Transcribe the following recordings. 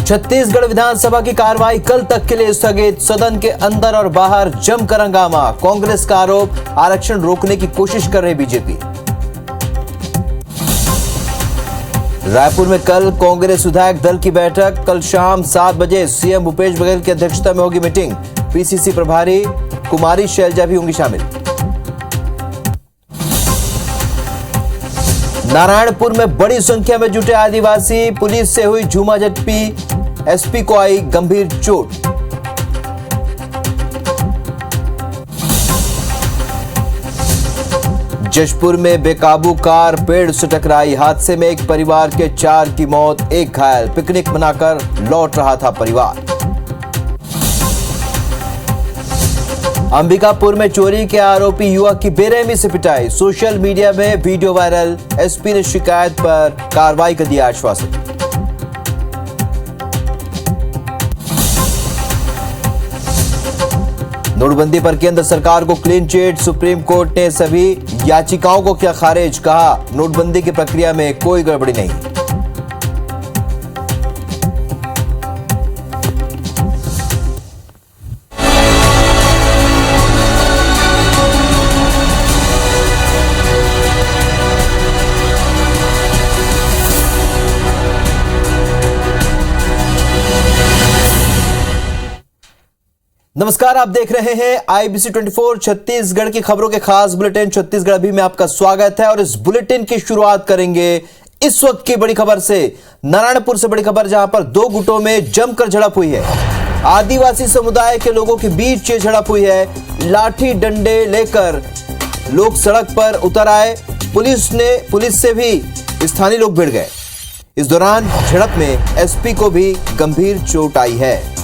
छत्तीसगढ़ विधानसभा की कार्रवाई कल तक के लिए स्थगित। सदन के अंदर और बाहर जमकर हंगामा। कांग्रेस का आरोप, आरक्षण रोकने की कोशिश कर रही बीजेपी। रायपुर में कल कांग्रेस विधायक दल की बैठक। कल शाम 7 बजे सीएम भूपेश बघेल की अध्यक्षता में होगी मीटिंग। पीसीसी प्रभारी कुमारी शैलजा भी होंगी शामिल। नारायणपुर में बड़ी संख्या में जुटे आदिवासी। पुलिस से हुई झूमाझटकी। एसपी को आई गंभीर चोट। जशपुर में बेकाबू कार पेड़ से टकराई। हादसे में एक परिवार के 4 की मौत, 1 घायल। पिकनिक मनाकर लौट रहा था परिवार। अंबिकापुर में चोरी के आरोपी युवक की बेरहमी से पिटाई। सोशल मीडिया में वीडियो वायरल। एसपी ने शिकायत पर कार्रवाई का दिया आश्वासन। नोटबंदी पर केंद्र सरकार को क्लीन चिट। सुप्रीम कोर्ट ने सभी याचिकाओं को किया खारिज। कहा, नोटबंदी की प्रक्रिया में कोई गड़बड़ी नहीं। नमस्कार, आप देख रहे हैं आईबीसी 24 छत्तीसगढ़ की खबरों के खास बुलेटिन छत्तीसगढ़ अभी में आपका स्वागत है। और इस बुलेटिन की शुरुआत करेंगे इस वक्त की बड़ी खबर से। नारायणपुर से बड़ी खबर, जहां पर 2 गुटों में जमकर झड़प हुई है। आदिवासी समुदाय के लोगों के बीच ये झड़प हुई है। लाठी डंडे लेकर लोग सड़क पर उतर आए। पुलिस से भी स्थानीय लोग भिड़ गए। इस दौरान झड़प में एसपी को भी गंभीर चोट आई है।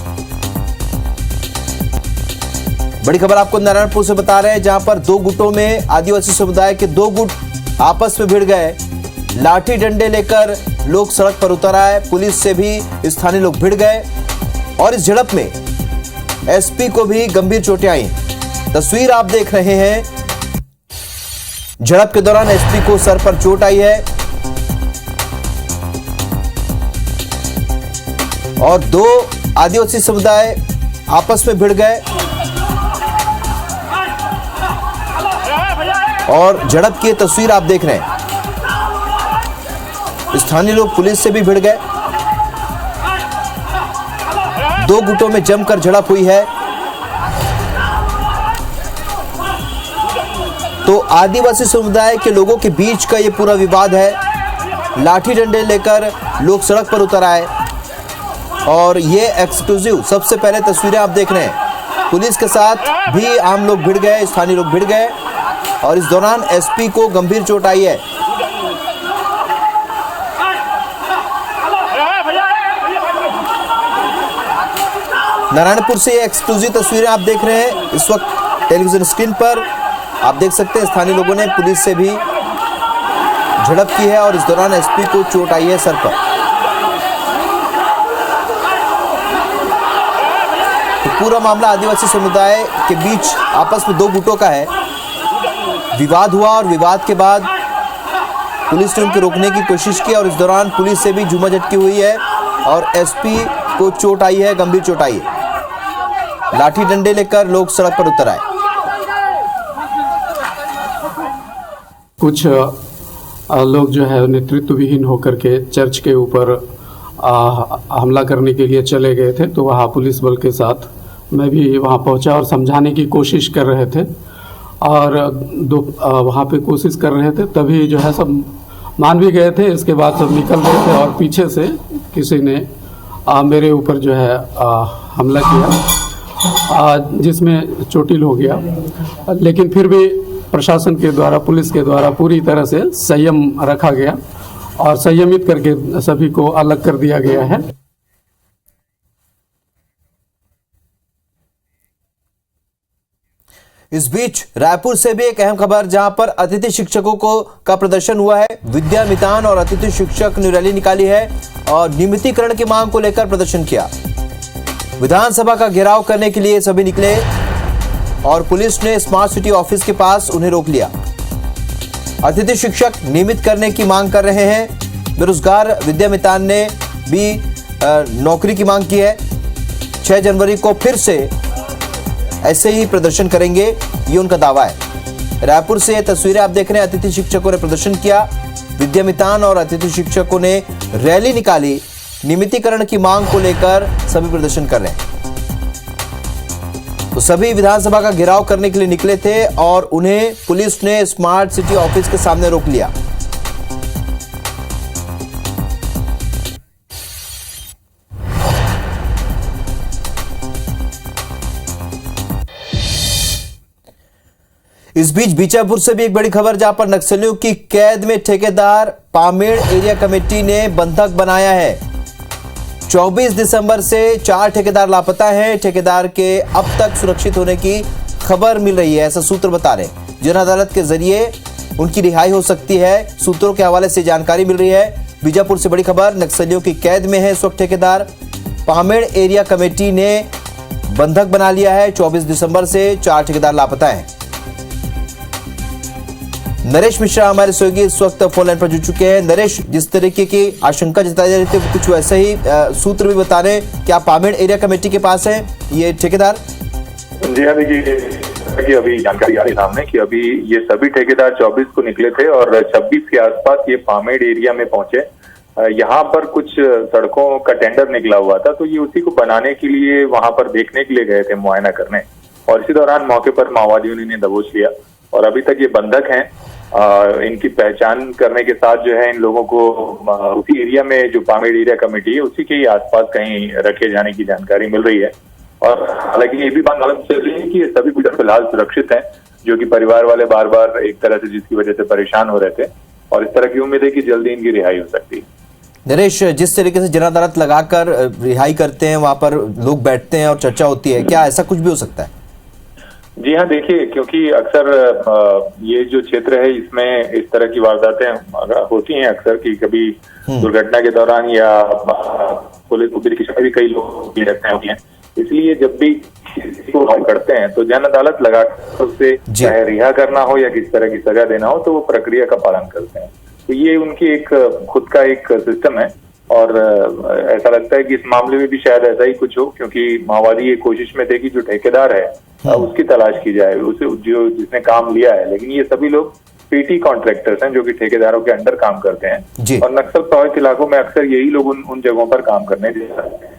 बड़ी खबर आपको नारायणपुर से बता रहे हैं, जहां पर 2 गुटों में आदिवासी समुदाय के 2 गुट आपस में भिड़ गए। लाठी डंडे लेकर लोग सड़क पर उतर आए। पुलिस से भी स्थानीय लोग भिड़ गए और इस झड़प में एसपी को भी गंभीर चोटें आई। तस्वीर आप देख रहे हैं। झड़प के दौरान एसपी को सर पर चोट आई है और 2 आदिवासी समुदाय आपस में भिड़ गए और झड़प की तस्वीर आप देख रहे हैं। स्थानीय लोग पुलिस से भी भिड़ गए। 2 गुटों में जमकर झड़प हुई है। तो आदिवासी समुदाय के लोगों के बीच का ये पूरा विवाद है। लाठी डंडे लेकर लोग सड़क पर उतर आए और ये एक्सक्लूसिव सबसे पहले तस्वीरें आप देख रहे हैं। पुलिस के साथ भी आम लोग भिड़ गए, स्थानीय लोग भिड़ गए और इस दौरान एसपी को गंभीर चोट आई है। नारायणपुर से ये एक्सक्लूसिव तस्वीरें आप देख रहे हैं इस वक्त टेलीविजन स्क्रीन पर। आप देख सकते हैं स्थानीय लोगों ने पुलिस से भी झड़प की है और इस दौरान एसपी को चोट आई है सर पर। तो पूरा मामला आदिवासी समुदाय के बीच आपस में 2 गुटों का है। विवाद हुआ और विवाद के बाद पुलिस ने उनको रोकने की कोशिश की और इस दौरान पुलिस से भी झूमाझटकी हुई है और एसपी को चोट आई है, गंभीर चोट आई है। लाठी डंडे लेकर लोग सड़क पर उतर आए। कुछ लोग जो है नेतृत्व विहीन होकर के चर्च के ऊपर हमला करने के लिए चले गए थे। तो वहाँ पुलिस बल के साथ मैं भी वहाँ पहुँचा और समझाने की कोशिश कर रहे थे और वहाँ पे कोशिश कर रहे थे। तभी जो है सब मान भी गए थे। इसके बाद सब निकल गए थे और पीछे से किसी ने मेरे ऊपर जो है हमला किया, जिसमें चोटिल हो गया। लेकिन फिर भी प्रशासन के द्वारा, पुलिस के द्वारा पूरी तरह से संयम रखा गया और संयमित करके सभी को अलग कर दिया गया है। इस बीच रायपुर से भी एक अहम खबर, जहां पर अतिथि शिक्षकों का प्रदर्शन हुआ है। विद्या मितान और अतिथि शिक्षक ने रैली निकाली है और नियमितीकरण की मांग को लेकर प्रदर्शन किया। विधानसभा का घेराव करने के लिए सभी निकले और पुलिस ने स्मार्ट सिटी ऑफिस के पास उन्हें रोक लिया। अतिथि शिक्षक नियमित करने की मांग कर रहे हैं। बेरोजगार विद्या मितान ने भी नौकरी की मांग की है। 6 जनवरी को फिर से ऐसे ही प्रदर्शन करेंगे, ये उनका दावा है। रायपुर से ये तस्वीरें आप देख रहे हैं, अतिथि शिक्षकों ने प्रदर्शन किया। विद्यामितान और अतिथि शिक्षकों ने रैली निकाली। नियमितीकरण की मांग को लेकर सभी प्रदर्शन कर रहे हैं। तो सभी विधानसभा का घेराव करने के लिए निकले थे और उन्हें पुलिस ने स्मार्ट सिटी ऑफिस के सामने रोक लिया। इस बीच बीजापुर से भी एक बड़ी खबर, जहां पर नक्सलियों की कैद में ठेकेदार पामेड़ एरिया कमेटी ने बंधक बनाया है। 24 दिसंबर से 4 ठेकेदार लापता हैं। ठेकेदार के अब तक सुरक्षित होने की खबर मिल रही है, ऐसा सूत्र बता रहे हैं। जन अदालत के जरिए उनकी रिहाई हो सकती है, सूत्रों के हवाले से जानकारी मिल रही है। बीजापुर से बड़ी खबर, नक्सलियों की कैद में है इस वक्त ठेकेदार। पामेड़ एरिया कमेटी ने बंधक बना लिया है। 24 दिसंबर से 4 ठेकेदार लापता हैं। नरेश मिश्रा हमारे सहयोगी इस वक्त फोन लाइन पर जुड़ चुके हैं। नरेश, जिस तरीके की आशंका जताई जा रही थी, कुछ वैसे ही सूत्र भी बता रहे हैं। क्या पामेड़ एरिया कमेटी के पास है ये ठेकेदार? जी हाँ, देखिए अभी जानकारी आ रही सामने कि अभी ये सभी ठेकेदार 24 को निकले थे और 26 के आसपास ये पामेड़ एरिया में पहुंचे। यहाँ पर कुछ सड़कों का टेंडर निकला हुआ था, तो ये उसी को बनाने के लिए वहां पर देखने के लिए गए थे, मुआयना करने। और इसी दौरान मौके पर माओवादियों ने इन्हें दबोच लिया और अभी तक ये बंधक हैं। इनकी पहचान करने के साथ जो है इन लोगों को उसी एरिया में जो पामेड़ एरिया कमेटी है उसी के ही आसपास कहीं रखे जाने की जानकारी मिल रही है। और हालांकि ये भी बात मालूम चल रही है कि ये सभी कुछ फिलहाल सुरक्षित हैं, जो कि परिवार वाले बार बार एक तरह से जिसकी वजह से परेशान हो रहे थे, और इस तरह की उम्मीद है कि जल्दी इनकी रिहाई हो सकती है। नरेश, जिस तरीके से जन अदालत लगाकर रिहाई करते हैं, वहां पर लोग बैठते हैं और चर्चा होती है, क्या ऐसा कुछ भी हो सकता है? जी हाँ, देखिए क्योंकि अक्सर ये जो क्षेत्र है इसमें इस तरह की वारदातें होती हैं अक्सर, कि कभी दुर्घटना के दौरान या पुलिस उधर की भी कई लोग होती हैं। इसलिए जब भी किसी को हम करते हैं तो जन अदालत लगाकर उससे चाहे रिहा करना हो या किस तरह की सजा देना हो, तो वो प्रक्रिया का पालन करते हैं। तो ये उनकी एक खुद का एक सिस्टम है और ऐसा लगता है कि इस मामले में भी शायद ऐसा ही कुछ हो, क्योंकि माओवादी ये कोशिश में थे कि जो ठेकेदार है उसकी तलाश की जाए, उसे जो जिसने काम लिया है। लेकिन ये सभी लोग पीटी कॉन्ट्रैक्टर्स हैं जो कि ठेकेदारों के अंडर काम करते हैं और नक्सल प्रभावित इलाकों में अक्सर यही लोग उन जगहों पर काम करने जाते हैं।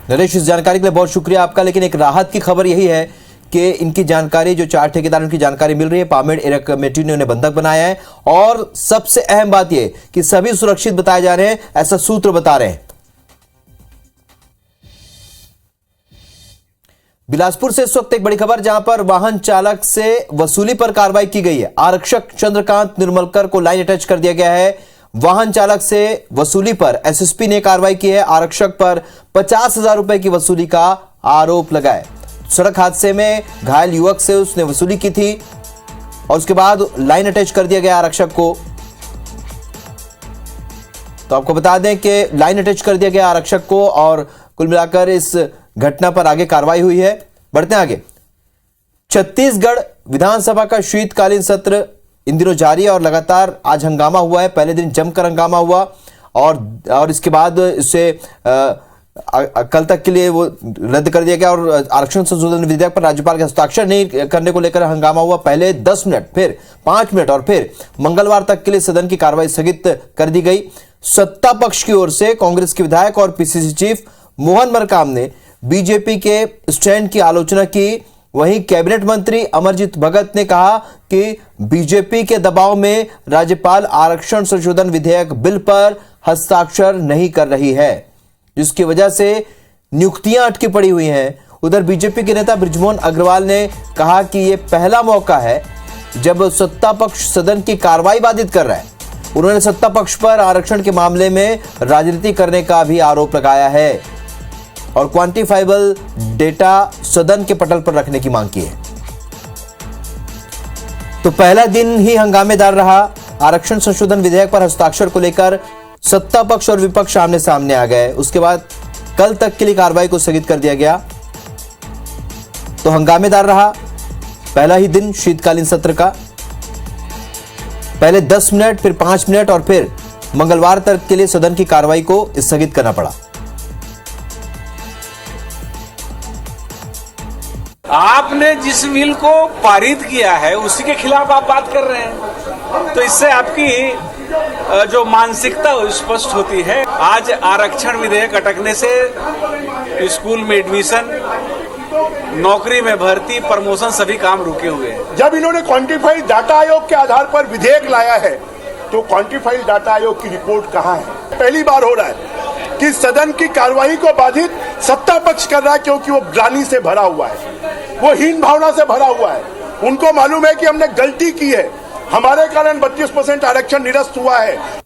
नरेश, इस जानकारी के लिए बहुत शुक्रिया आपका। लेकिन एक राहत की खबर यही है कि इनकी जानकारी, जो 4 ठेकेदार, उनकी जानकारी मिल रही है। पामेड़ एरिया कमेटी ने उन्हें बंधक बनाया है और सबसे अहम बात यह कि सभी सुरक्षित बताए जा रहे हैं, ऐसा सूत्र बता रहे हैं। बिलासपुर से इस वक्त एक बड़ी खबर, जहां पर वाहन चालक से वसूली पर कार्रवाई की गई है। आरक्षक चंद्रकांत निर्मलकर को लाइन अटैच कर दिया गया है। वाहन चालक से वसूली पर एसएसपी ने कार्रवाई की है। आरक्षक पर 50,000 रुपए की वसूली का आरोप लगाए। सड़क हादसे में घायल युवक से उसने वसूली की थी और उसके बाद लाइन अटैच कर दिया गया आरक्षक को। तो आपको बता दें कि लाइन अटैच कर दिया गया आरक्षक को और कुल मिलाकर इस घटना पर आगे कार्रवाई हुई है। बढ़ते हैं आगे। छत्तीसगढ़ विधानसभा का शीतकालीन सत्र इन दिनों जारी है और लगातार आज हंगामा हुआ है। पहले दिन जमकर हंगामा हुआ और इसके बाद इसे कल तक के लिए वो रद्द कर दिया गया और आरक्षण संशोधन विधेयक पर राज्यपाल के हस्ताक्षर नहीं करने को लेकर हंगामा हुआ। पहले 10 मिनट, फिर 5 मिनट और फिर मंगलवार तक के लिए सदन की कार्रवाई स्थगित कर दी गई। सत्ता पक्ष की ओर से कांग्रेस के विधायक और पीसीसी चीफ मोहन मरकाम ने बीजेपी के स्टैंड की आलोचना की। वहीं कैबिनेट मंत्री अमरजीत भगत ने कहा कि बीजेपी के दबाव में राज्यपाल आरक्षण संशोधन विधेयक बिल पर हस्ताक्षर नहीं कर रही है, जिसकी वजह से नियुक्तियां अटकी पड़ी हुई हैं। उधर बीजेपी के नेता बृजमोहन अग्रवाल ने कहा कि यह पहला मौका है जब सत्ता पक्ष सदन की कार्रवाई बाधित कर रहा है। उन्होंने सत्ता पक्ष पर आरक्षण के मामले में राजनीति करने का भी आरोप लगाया है और क्वांटिफाइबल डेटा सदन के पटल पर रखने की मांग की है। तो पहला दिन ही हंगामेदार रहा। आरक्षण संशोधन विधेयक पर हस्ताक्षर को लेकर सत्ता पक्ष और विपक्ष आमने सामने आ गए। उसके बाद कल तक के लिए कार्रवाई को स्थगित कर दिया गया। तो हंगामेदार रहा पहला ही दिन शीतकालीन सत्र का। पहले 10 मिनट, फिर 5 मिनट और फिर मंगलवार तक के लिए सदन की कार्रवाई को स्थगित करना पड़ा। आपने जिस बिल को पारित किया है उसी के खिलाफ आप बात कर रहे हैं, तो इससे आपकी जो मानसिकता स्पष्ट होती है। आज आरक्षण विधेयक अटकने से स्कूल में एडमिशन, नौकरी में भर्ती, प्रमोशन सभी काम रुके हुए हैं। जब इन्होंने क्वांटिफाइड डाटा आयोग के आधार पर विधेयक लाया है तो क्वांटिफाइड डाटा आयोग की रिपोर्ट कहां है? पहली बार हो रहा है कि सदन की कार्यवाही को बाधित सत्ता पक्ष कर रहा है, क्योंकि वो ग्लानि से भरा हुआ है, वो हीन भावना से भरा हुआ है। उनको मालूम है कि हमने गलती की है, हमारे कारण 32% आरक्षण निरस्त हुआ है।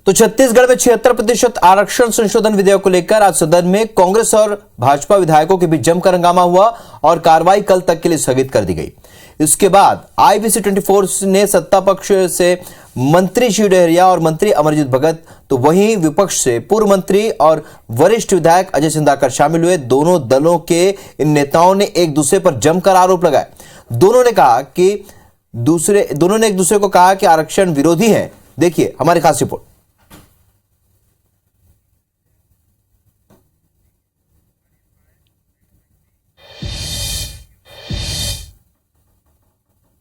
तो छत्तीसगढ़ में 76% आरक्षण संशोधन विधेयक को लेकर आज सदन में कांग्रेस और भाजपा विधायकों के बीच जमकर हंगामा हुआ और कार्रवाई कल तक के लिए स्थगित कर दी गई। इसके बाद आईबीसी 24 ने सत्ता पक्ष से मंत्री शिव डहरिया और मंत्री अमरजीत भगत, तो वहीं विपक्ष से पूर्व मंत्री और वरिष्ठ विधायक अजय सिंधाकर शामिल हुए। दोनों दलों के इन नेताओं ने एक दूसरे पर जमकर आरोप लगाए। दोनों ने एक दूसरे को कहा कि आरक्षण विरोधी हैं। देखिए हमारी खास रिपोर्ट।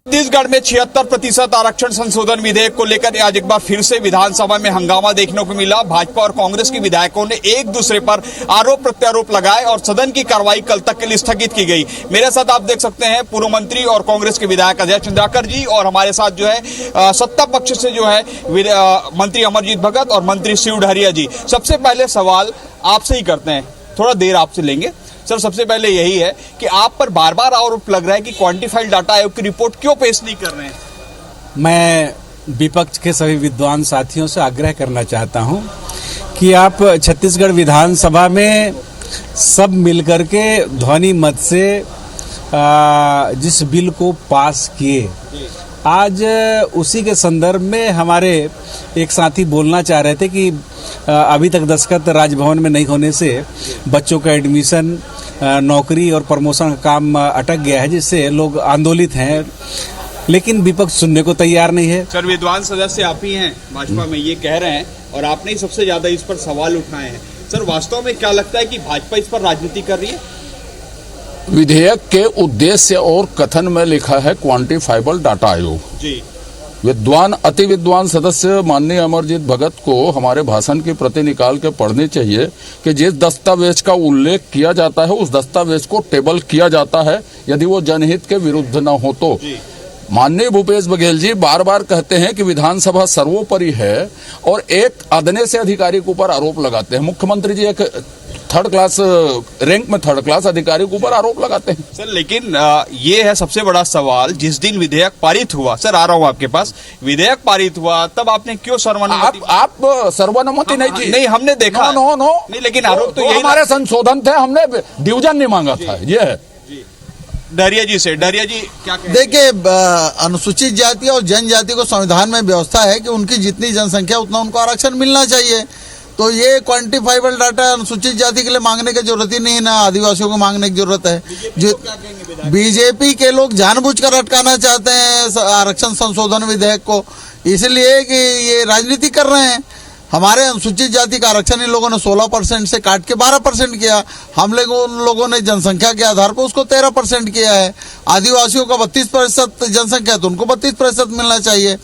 छत्तीसगढ़ में 76% आरक्षण संशोधन विधेयक को लेकर आज एक बार फिर से विधानसभा में हंगामा देखने को मिला। भाजपा और कांग्रेस के विधायकों ने एक दूसरे पर आरोप प्रत्यारोप लगाए और सदन की कार्रवाई कल तक के लिए स्थगित की गई। मेरे साथ आप देख सकते हैं पूर्व मंत्री और कांग्रेस के विधायक अजय सिंधाकर जी, और हमारे साथ जो है सत्ता पक्ष से जो है मंत्री अमरजीत भगत और मंत्री शिव डहरिया जी। सबसे पहले सवाल आपसे ही करते हैं, थोड़ा देर आपसे लेंगे। सर, सबसे पहले यही है कि आप पर बार बार आरोप लग रहा है कि क्वांटिफाइड डाटा आयोग की रिपोर्ट क्यों पेश नहीं कर रहे हैं? मैं विपक्ष के सभी विद्वान साथियों से आग्रह करना चाहता हूं कि आप छत्तीसगढ़ विधानसभा में सब मिलकर के ध्वनि मत से जिस बिल को पास किए, आज उसी के संदर्भ में हमारे एक साथी बोलना चाह रहे थे कि अभी तक दस्तखत राजभवन में नहीं होने से बच्चों का एडमिशन, नौकरी और प्रमोशन का काम अटक गया है, जिससे लोग आंदोलित हैं, लेकिन विपक्ष सुनने को तैयार नहीं है। सर, विद्वान सदस्य आप ही हैं भाजपा में, ये कह रहे हैं और आपने ही सबसे ज्यादा इस पर सवाल उठाए हैं। सर, वास्तव में क्या लगता है कि भाजपा इस पर राजनीति कर रही है? विधेयक के उद्देश्य और कथन में लिखा है क्वांटिफाइबल डाटा आयोग जी। विद्वान अति विद्वान सदस्य माननीय अमरजीत भगत को हमारे भाषण की प्रति निकाल के पढ़नी चाहिए कि जिस दस्तावेज का उल्लेख किया जाता है उस दस्तावेज को टेबल किया जाता है यदि वो जनहित के विरुद्ध न हो तो। माननीय भूपेश बघेल जी बार बार कहते हैं कि विधानसभा सर्वोपरि है और एक अदने से अधिकारी के ऊपर आरोप लगाते हैं। मुख्यमंत्री जी एक थर्ड क्लास रैंक में थर्ड क्लास अधिकारी के ऊपर आरोप लगाते हैं। सर, लेकिन ये है सबसे बड़ा सवाल, जिस दिन विधेयक पारित हुआ, सर आ रहा हूं आपके पास, विधेयक पारित हुआ तब आपने क्यों सर्वनुमति? आप सर्वनुमति नहीं दी? नहीं, हमने देखा। नो नहीं, लेकिन आरोप तो हमारे संशोधन थे, हमने डिवीजन नहीं मांगा था। ये है। डहरिया जी से, डहरिया जी क्या कहें? देखिए, अनुसूचित जाति और जनजाति को संविधान में व्यवस्था है कि उनकी जितनी जनसंख्या उतना उनको आरक्षण मिलना चाहिए। तो ये क्वांटिफाइबल डाटा अनुसूचित जाति के लिए मांगने की जरूरत ही नहीं है, ना आदिवासियों को मांगने की जरूरत है। जो बीजेपी के लोग जानबूझकर अटकाना चाहते हैं आरक्षण संशोधन विधेयक को, इसलिए कि ये राजनीति कर रहे हैं। हमारे अनुसूचित जाति का आरक्षण इन लोगों ने 16% से काट के 12% किया। हम लोगों ने जनसंख्या के आधार पर उसको 13% किया है। आदिवासियों का 32% जनसंख्या, तो उनको 32% मिलना चाहिए।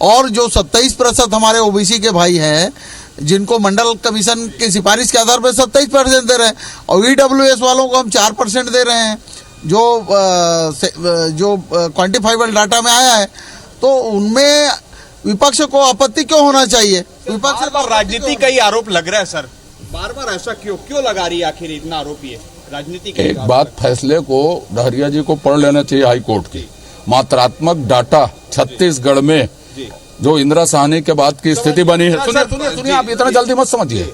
और जो 27% हमारे ओबीसी के भाई हैं, जिनको मंडल कमीशन की सिफारिश के आधार पर 27% दे रहे हैं, और ईडब्ल्यूएस वालों को हम 4% दे रहे हैं, जो क्वांटिफाइबल डाटा में आया है। तो उनमें विपक्ष को आपत्ति क्यों होना चाहिए? विपक्ष पर राजनीति का ही आरोप लग रहा है। सर, बार बार ऐसा क्यों लगा रही है आखिर इतना आरोप? ये राजनीति का एक बात फैसले को डहरिया जी को पढ़ लेना चाहिए हाई कोर्ट की। मात्रात्मक डाटा छत्तीसगढ़ में जो इंदिरा साहनी के बाद की स्थिति बनी है। सुनिए, आप इतना जल्दी मत समझिए।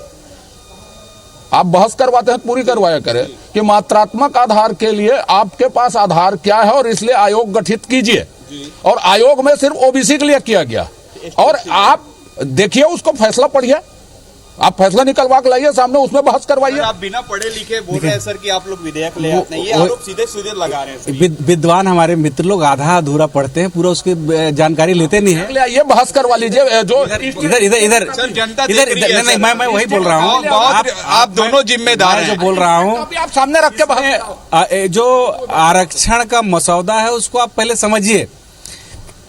आप बहस करवाते हैं, पूरी करवाया करें कि मात्रात्मक आधार के लिए आपके पास आधार क्या है और इसलिए आयोग गठित कीजिए। और आयोग में सिर्फ ओबीसी के लिए किया गया। और आप देखिए, उसको फैसला पढ़िए, आप फैसला निकलवा के लाइए सामने, उसमें बहस करवाइए। आप बिना पढ़े लिखे बोल रहे हैं सर कि आप लोग विधेयक ले आते हैं, ये आरोप सीधे सीधे लगा रहे हैं। विद्वान हमारे मित्र लोग आधा अधूरा पढ़ते हैं, पूरा उसकी जानकारी लेते नहीं है। ये बहस करवा लीजिए। जो इधर सर जनता नहीं, मैं वही बोल रहा हूँ, आप दोनों जिम्मेदार हैं। जो बोल रहा हूँ आप सामने रख के जो आरक्षण का मसौदा है उसको आप पहले समझिए।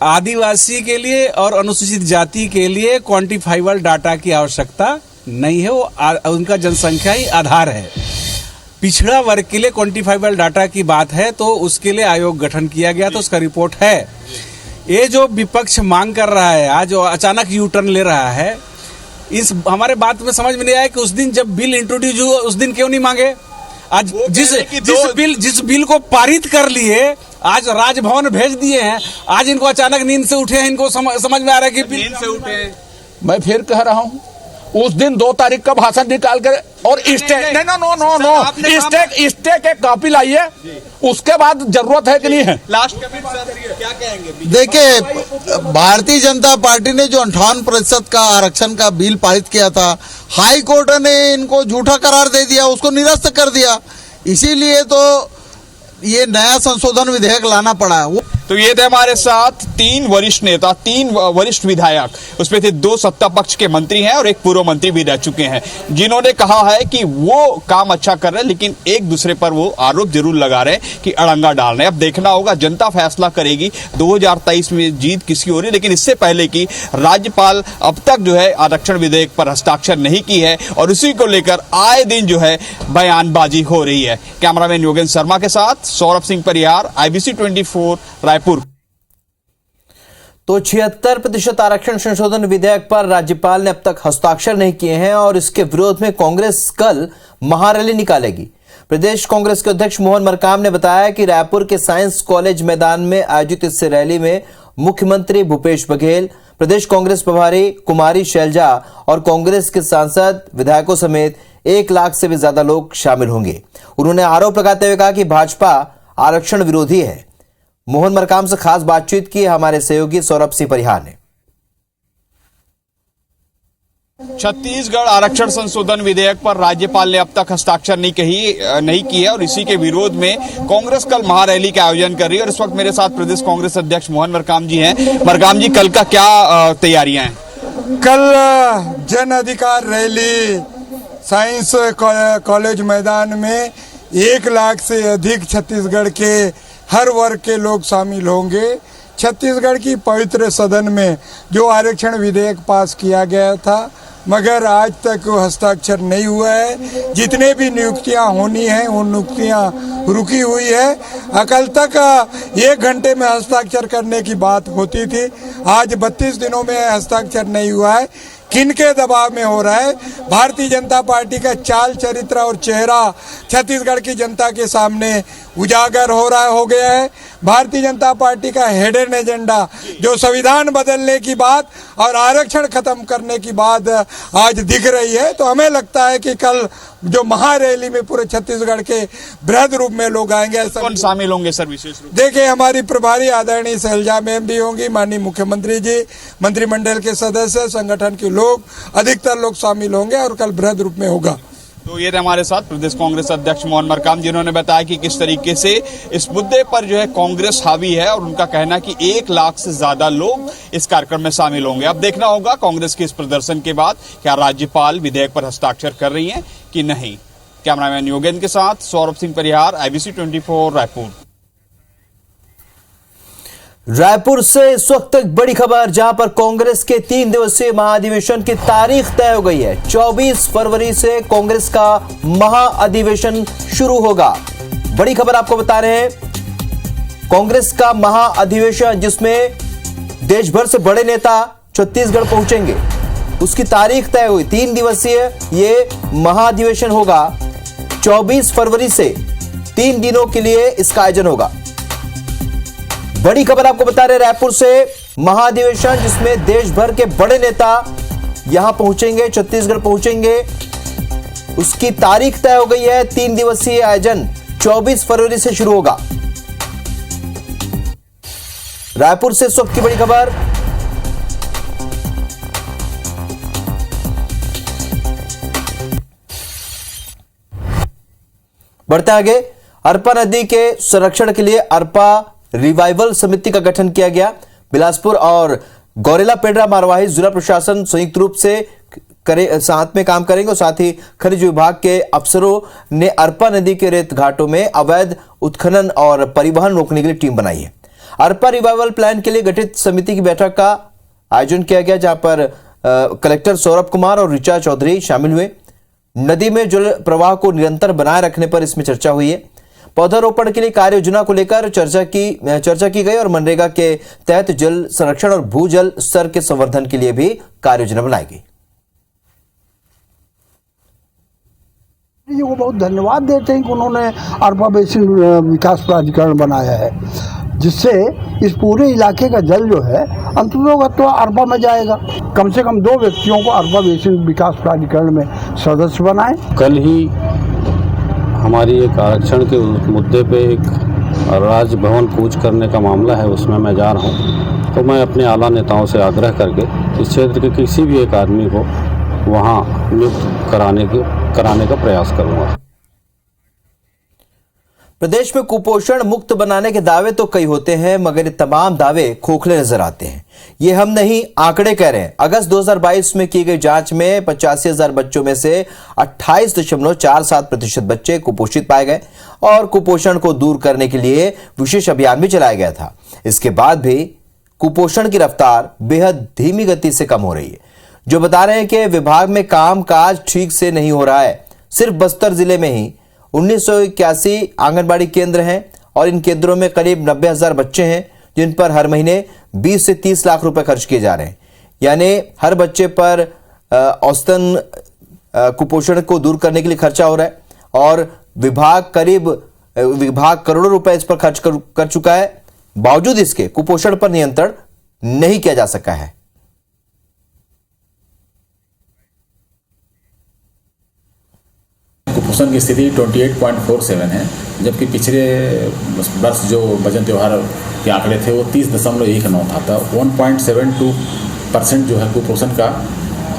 आदिवासी के लिए और अनुसूचित जाति के लिए क्वांटिफाइबल डाटा की आवश्यकता नहीं है, वो उनका जनसंख्या ही आधार है। पिछड़ा वर्ग के लिए क्वांटिफाइबल डाटा की बात है तो उसके लिए आयोग गठन किया गया, तो उसका रिपोर्ट है। ये जो विपक्ष मांग कर रहा है आज, जो अचानक यू टर्न ले रहा है, इस हमारे बात में समझ में नहीं आया कि उस दिन जब बिल इंट्रोड्यूस हुआ उस दिन क्यों नहीं मांगे। आज जिस बिल को पारित कर लिए, आज राजभवन भेज दिए हैं, आज इनको अचानक नींद से उठे हैं, इनको समझ में आ रहा है कि नींद से उठे हैं। मैं फिर कह रहा हूँ, उस दिन 2 तारीख का भाषण निकाल कर और स्टे के कॉपी लाइए, उसके बाद जरूरत है कि नहीं है। लास्ट कमेंट सर, क्या कहेंगे? देखिए, भारतीय जनता पार्टी ने जो 58% का आरक्षण का बिल पारित किया था, हाई कोर्ट ने इनको झूठा करार दे दिया, उसको निरस्त कर दिया। इसीलिए तो ये नया संशोधन विधेयक लाना पड़ा। तो ये थे हमारे साथ 3 वरिष्ठ नेता, 3 वरिष्ठ विधायक, उसमें से 2 सत्ता पक्ष के मंत्री हैं और 1 पूर्व मंत्री भी रह चुके हैं, जिन्होंने कहा है कि वो काम अच्छा कर रहे हैं, लेकिन एक दूसरे पर वो आरोप जरूर लगा रहे हैं कि अड़ंगा डाल रहे हैं। अब देखना होगा, जनता फैसला करेगी 2023 में जीत किसकी हो रही है। लेकिन इससे पहले कि राज्यपाल अब तक जो है आरक्षण विधेयक पर हस्ताक्षर नहीं की है और उसी को लेकर आए दिन जो है बयानबाजी हो रही है। कैमरामैन योगेंद्र शर्मा के साथ सौरभ सिंह परिहार, IBC 24 रायपुर। तो 76% आरक्षण संशोधन विधेयक पर राज्यपाल ने अब तक हस्ताक्षर नहीं किए हैं और इसके विरोध में कांग्रेस कल महारैली निकालेगी। प्रदेश कांग्रेस के अध्यक्ष मोहन मरकाम ने बताया कि रायपुर के साइंस कॉलेज मैदान में आयोजित इस रैली में मुख्यमंत्री भूपेश बघेल, प्रदेश कांग्रेस प्रभारी कुमारी शैलजा और कांग्रेस के सांसद, विधायकों समेत 1 लाख से भी ज्यादा लोग शामिल होंगे। उन्होंने आरोप लगाते हुए कहा कि भाजपा आरक्षण विरोधी है। मोहन मरकाम से खास बातचीत की हमारे सहयोगी सौरभ सिंह परिहार ने। छत्तीसगढ़ आरक्षण संशोधन विधेयक पर राज्यपाल ने अब तक हस्ताक्षर नहीं की है और इसी के विरोध में कांग्रेस कल महारैली का आयोजन कर रही है। और इस वक्त मेरे साथ प्रदेश कांग्रेस अध्यक्ष मोहन मरकाम जी हैं। मरकाम जी, कल का क्या तैयारियां हैं? कल जन अधिकार रैली साइंस कॉलेज मैदान में 1 लाख से अधिक छत्तीसगढ़ के हर वर्ग के लोग शामिल होंगे। छत्तीसगढ़ की पवित्र सदन में जो आरक्षण विधेयक पास किया गया था, मगर आज तक हस्ताक्षर नहीं हुआ है। जितने भी नियुक्तियां होनी हैं उन नियुक्तियां रुकी हुई है। कल तक 1 घंटे में हस्ताक्षर करने की बात होती थी, आज 32 दिनों में हस्ताक्षर नहीं हुआ है। किनके दबाव में हो रहा है? भारतीय जनता पार्टी का चाल चरित्र और चेहरा छत्तीसगढ़ की जनता के सामने उजागर हो गया है। भारतीय जनता पार्टी का हिडन एजेंडा, जो संविधान बदलने की बात और आरक्षण खत्म करने की बात आज दिख रही है। तो हमें लगता है कि कल जो महारैली में पूरे छत्तीसगढ़ के बृहद रूप में लोग आएंगे। कौन शामिल होंगे सर विशेष रूप? देखिए, हमारी प्रभारी आदरणीय शैलजा मैम भी होंगी, माननीय मुख्यमंत्री जी, मंत्रिमंडल के सदस्य, संगठन के लोग, अधिकतर लोग शामिल होंगे और कल बृहद रूप में होगा। तो ये हमारे साथ प्रदेश कांग्रेस अध्यक्ष मोहन मरकाम, जिन्होंने बताया कि किस तरीके से इस मुद्दे पर जो है कांग्रेस हावी है और उनका कहना कि 1 लाख से ज्यादा लोग इस कार्यक्रम में शामिल होंगे। अब देखना होगा कांग्रेस के इस प्रदर्शन के बाद क्या राज्यपाल विधेयक पर हस्ताक्षर कर रही हैं कि नहीं। कैमरामैन योगेंद्र के साथ सौरभ सिंह परिहार, IBC 24 रायपुर। रायपुर से इस वक्त तक बड़ी खबर, जहां पर कांग्रेस के 3 दिवसीय महाअधिवेशन की तारीख तय हो गई है। 24 फरवरी से कांग्रेस का महाअधिवेशन शुरू होगा। बड़ी खबर आपको बता रहे हैं, कांग्रेस का महाअधिवेशन जिसमें देश भर से बड़े नेता छत्तीसगढ़ पहुंचेंगे, उसकी तारीख तय हुई। 3 दिवसीय ये महाअधिवेशन होगा। 24 फरवरी से 3 दिनों के लिए इसका आयोजन होगा। बड़ी खबर आपको बता रहे, रायपुर से महाअधिवेशन जिसमें देश भर के बड़े नेता यहां पहुंचेंगे, छत्तीसगढ़ पहुंचेंगे, उसकी तारीख तय हो गई है। 3 दिवसीय आयोजन 24 फरवरी से शुरू होगा। रायपुर से इस वक्त की बड़ी खबर। बढ़ते आगे, अरपा नदी के संरक्षण के लिए अरपा रिवाइवल समिति का गठन किया गया। बिलासपुर और गौरेला पेड्रा मारवाही जिला प्रशासन संयुक्त रूप से साथ में काम करेंगे और साथ ही खनिज विभाग के अफसरों ने अरपा नदी के रेत घाटों में अवैध उत्खनन और परिवहन रोकने के लिए टीम बनाई है। अरपा रिवाइवल प्लान के लिए गठित समिति की बैठक का आयोजन किया गया, जहां पर कलेक्टर सौरभ कुमार और ऋचा चौधरी शामिल हुए। नदी में जल प्रवाह को निरंतर बनाए रखने पर इसमें चर्चा हुई है। पौधारोपण के लिए कार्य योजना को लेकर चर्चा की गई और मनरेगा के तहत जल संरक्षण और भूजल स्तर के संवर्धन के लिए भी कार्य योजना बनाई गई। वो बहुत धन्यवाद देते हैं कि उन्होंने अरपा बेसिन विकास प्राधिकरण बनाया है, जिससे इस पूरे इलाके का जल जो है अंततः अरपा में जाएगा। कम से कम 2 व्यक्तियों को अरपा बेसिन विकास प्राधिकरण में सदस्य बनाए। कल ही हमारी एक आरक्षण के मुद्दे पे एक राजभवन कूच करने का मामला है, उसमें मैं जा रहा हूँ, तो मैं अपने आला नेताओं से आग्रह करके इस क्षेत्र के किसी भी एक आदमी को वहाँ नियुक्त कराने का प्रयास करूँगा। प्रदेश में कुपोषण मुक्त बनाने के दावे तो कई होते हैं, मगर ये तमाम दावे खोखले नजर आते हैं। ये हम नहीं, आंकड़े कह रहे हैं। अगस्त 2022 में की गई जांच में 85,000 बच्चों में से 28.47% बच्चे कुपोषित पाए गए और कुपोषण को दूर करने के लिए विशेष अभियान भी चलाया गया था। इसके बाद भी कुपोषण की रफ्तार बेहद धीमी गति से कम हो रही है, जो बता रहे हैं कि विभाग में काम काज ठीक से नहीं हो रहा है। सिर्फ बस्तर जिले में ही 1981 आंगनबाड़ी केंद्र हैं और इन केंद्रों में करीब 90,000 बच्चे हैं, जिन पर हर महीने 20 से 30 लाख रुपए खर्च किए जा रहे हैं। यानी हर बच्चे पर औसतन कुपोषण को दूर करने के लिए खर्चा हो रहा है और विभाग करोड़ों रुपए इस पर खर्च कर चुका है। बावजूद इसके कुपोषण पर नियंत्रण नहीं किया जा सका है। कुपोषण की स्थिति 28.47 है, जबकि पिछले वर्ष जो भजन त्योहार के आंकड़े थे वो 30.19 था। 1.72% जो है कुपोषण का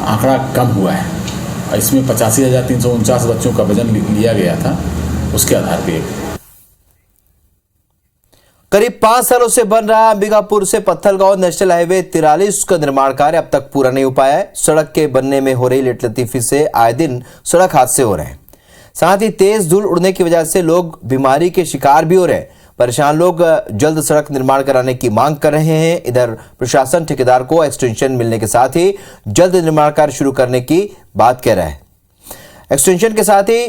आंकड़ा कम हुआ है। इसमें 85,349 बच्चों का वजन लिया गया था, उसके आधार पर करीब 5 सालों से बन रहा अंबिकापुर से पत्थलगांव नेशनल हाईवे 43 का निर्माण कार्य अब तक पूरा नहीं हो पाया है। सड़क के बनने में हो रही लेटलतीफी से आए दिन सड़क हादसे हो रहे हैं। साथ ही तेज धूल उड़ने की वजह से लोग बीमारी के शिकार भी हो रहे हैं। परेशान लोग जल्द सड़क निर्माण कराने की मांग कर रहे हैं। इधर प्रशासन ठेकेदार को एक्सटेंशन मिलने के साथ ही जल्द निर्माण कार्य शुरू करने की बात कह रहा है। एक्सटेंशन के साथ ही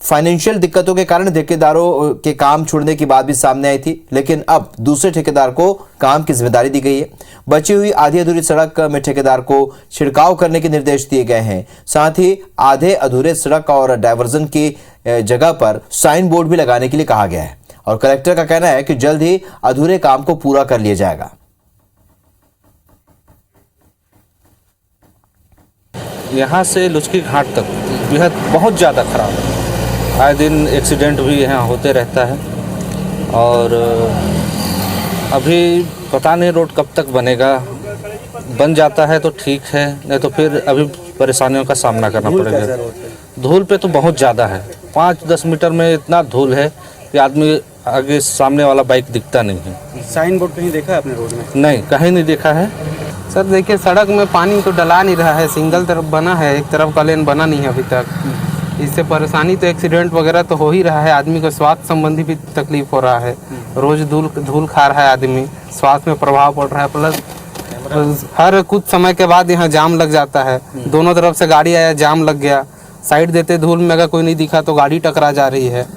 फाइनेंशियल दिक्कतों के कारण ठेकेदारों के काम छोड़ने की बात भी सामने आई थी, लेकिन अब दूसरे ठेकेदार को काम की जिम्मेदारी दी गई है। बची हुई आधी अधूरी सड़क में ठेकेदार को छिड़काव करने के निर्देश दिए गए हैं। साथ ही आधे अधूरे सड़क और डायवर्जन की जगह पर साइन बोर्ड भी लगाने के लिए कहा गया है और कलेक्टर का कहना है कि जल्द ही अधूरे काम को पूरा कर लिया जाएगा। यहाँ से लुचकी घाट तक बेहद बहुत ज़्यादा खराब है। आए दिन एक्सीडेंट भी यहाँ होते रहता है और अभी पता नहीं रोड कब तक बनेगा। बन जाता है तो ठीक है, नहीं तो फिर अभी परेशानियों का सामना करना पड़ेगा। धूल पे तो बहुत ज़्यादा है, 5-10 मीटर में इतना धूल है कि आदमी आगे सामने वाला बाइक दिखता नहीं है। साइन बोर्ड कहीं देखा है आपने रोड में? नहीं, कहीं नहीं देखा है। सर देखिए, सड़क में पानी तो डला नहीं रहा है, सिंगल तरफ बना है, एक तरफ का लेन बना नहीं है अभी तक। इससे परेशानी तो एक्सीडेंट वगैरह तो हो ही रहा है, आदमी को स्वास्थ्य संबंधी भी तकलीफ हो रहा है। रोज धूल खा रहा है आदमी, स्वास्थ्य में प्रभाव पड़ रहा है। प्लस हर कुछ समय के बाद यहाँ जाम लग जाता है। दोनों तरफ से गाड़ी आया, जाम लग गया। साइड देते धूल में अगर कोई नहीं दिखा तो गाड़ी टकरा जा रही है।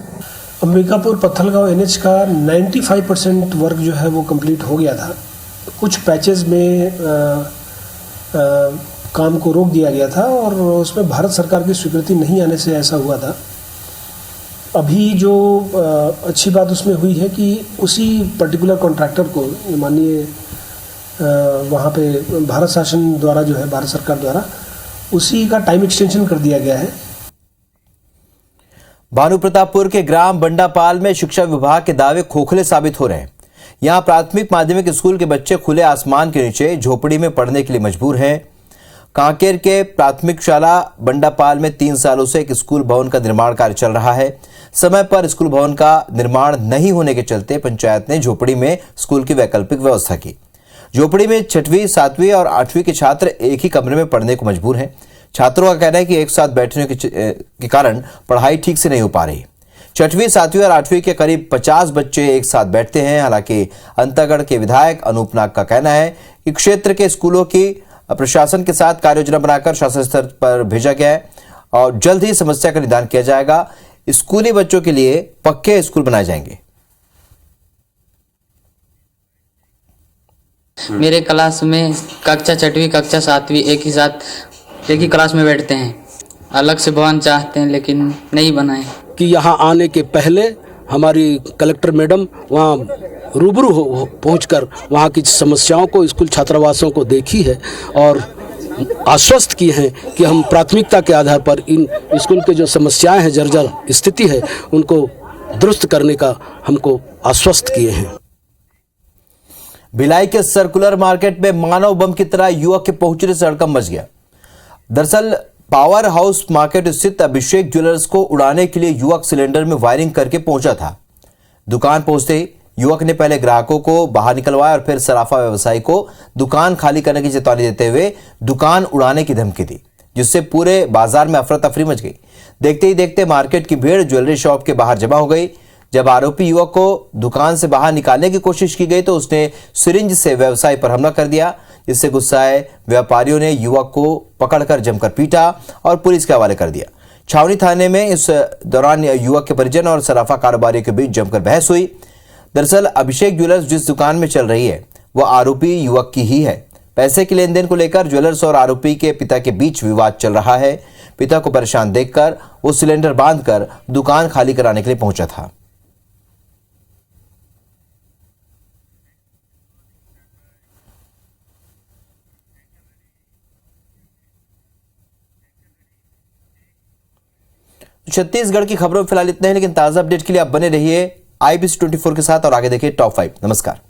अंबिकापुर पत्थलगांव NH का 95% वर्क जो है वो कंप्लीट हो गया था। कुछ पैचेस में काम को रोक दिया गया था और उसमें भारत सरकार की स्वीकृति नहीं आने से ऐसा हुआ था। अभी जो अच्छी बात उसमें हुई है कि उसी पर्टिकुलर कॉन्ट्रैक्टर को माननीय वहाँ पे भारत शासन द्वारा जो है, भारत सरकार द्वारा उसी का टाइम एक्सटेंशन कर दिया गया है। भानुप्रतापपुर के ग्राम बंडापाल में शिक्षा विभाग के दावे खोखले साबित हो रहे हैं। यहाँ प्राथमिक माध्यमिक स्कूल के बच्चे खुले आसमान के नीचे झोपड़ी में पढ़ने के लिए मजबूर हैं। कांकेर के प्राथमिक शाला बंडापाल में 3 सालों से एक स्कूल भवन का निर्माण कार्य चल रहा है। समय पर स्कूल भवन का निर्माण नहीं होने के चलते पंचायत ने झोपड़ी में स्कूल की वैकल्पिक व्यवस्था की। झोपड़ी में 6वीं, 7वीं और 8वीं के छात्र एक ही कमरे में पढ़ने को मजबूर हैं। छात्रों का कहना है कि एक साथ बैठने के कारण पढ़ाई ठीक से नहीं हो पा रही। 6वीं, 7वीं और 8वीं के करीब 50 बच्चे एक साथ बैठते हैं। हालांकि अंतागढ़ के विधायक अनूप नाग का कहना है कि क्षेत्र के स्कूलों की प्रशासन के साथ कार्य योजना बनाकर शासन स्तर पर भेजा गया है और जल्द ही समस्या का निदान किया जाएगा। स्कूली बच्चों के लिए पक्के स्कूल बनाए जाएंगे। मेरे क्लास में कक्षा 6वीं, कक्षा 7वीं एक ही क्लास में बैठते हैं। अलग से भवन चाहते हैं लेकिन नहीं बनाए। कि यहाँ आने के पहले हमारी कलेक्टर मैडम वहाँ रूबरू पहुंचकर वहाँ की समस्याओं को, स्कूल छात्रावासों को देखी है और आश्वस्त किए हैं कि हम प्राथमिकता के आधार पर इन स्कूल के जो समस्याएं हैं, जर्जर स्थिति है, उनको दुरुस्त करने का हमको आश्वस्त किए हैं। भिलाई के सर्कुलर मार्केट में मानव बम की तरह युवक के पहुंचने से हड़कंप मच गया। दरअसल पावर हाउस मार्केट स्थित अभिषेक ज्वेलर्स को उड़ाने के लिए युवक सिलेंडर में वायरिंग करके पहुंचा था। दुकान पहुंचते ही युवक ने पहले ग्राहकों को बाहर निकलवाया और फिर सराफा व्यवसायी को दुकान खाली करने की चेतावनी देते हुए दुकान उड़ाने की धमकी दी, जिससे पूरे बाजार में अफरा तफरी मच गई। देखते ही देखते मार्केट की भीड़ ज्वेलरी शॉप के बाहर जमा हो गई। जब आरोपी युवक को दुकान से बाहर निकालने की कोशिश की गई तो उसने सिरिंज से व्यवसायी पर हमला कर दिया, जिससे गुस्साए व्यापारियों ने युवक को पकड़कर जमकर पीटा और पुलिस के हवाले कर दिया। छावनी थाने में इस दौरान युवक के परिजन और सराफा कारोबारियों के बीच जमकर बहस हुई। दरअसल अभिषेक ज्वेलर्स जिस दुकान में चल रही है वह आरोपी युवक की ही है। पैसे के लेन देन को लेकर ज्वेलर्स और आरोपी के पिता के बीच विवाद चल रहा है। पिता को परेशान देखकर वो सिलेंडर बांधकर दुकान खाली कराने के लिए पहुंचा था। छत्तीसगढ़ की खबरों में फिलहाल इतना ही, लेकिन ताजा अपडेट के लिए आप बने रहिए IBC 24 के साथ और आगे देखिए टॉप 5। नमस्कार।